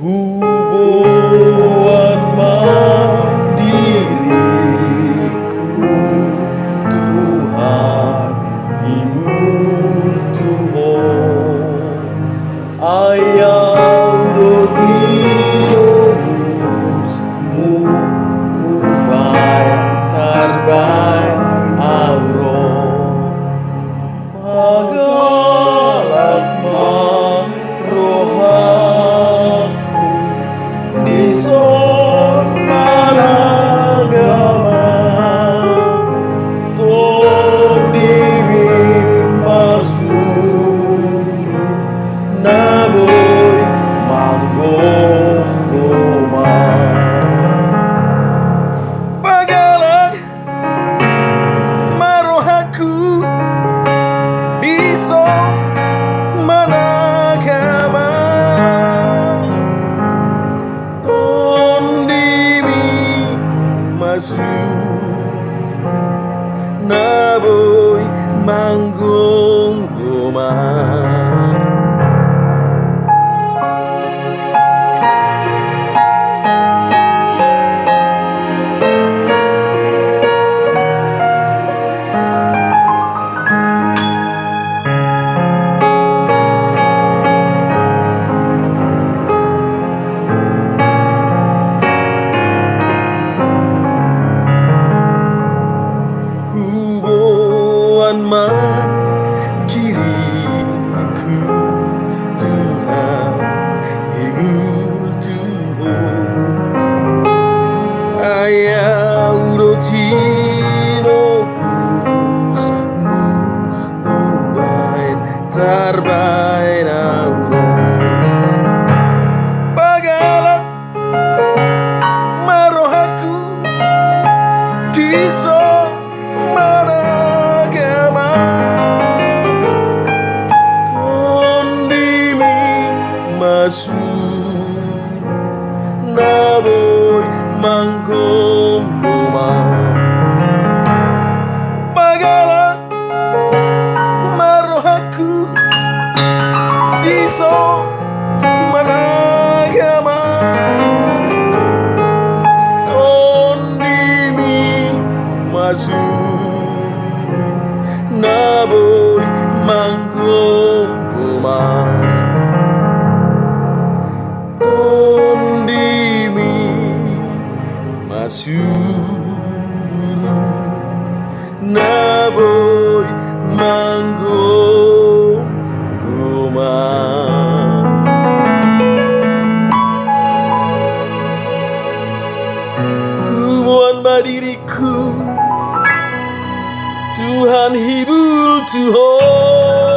Huboanma diringku, Tuhan hibul Tuhan. Ayau dotiobusmu upai terbaik auro pagalak rohaku di son managama to diwi masuk naboy manggoma pagalak marohaku di son managama tondimi masuk naboy manggoma. Huboanma diringku, Tuhan hibul Tuhan. Ayau dotinobusmu ubain terbaik auro pagalak marohaku di son managama tondimi masuk naboy manggoma pagalak marohaku di son managama tondimi masuk naboy manggoma tondimi masuk naboy manggoma. Huboanma diriku, Tuhan hibul Tuhan.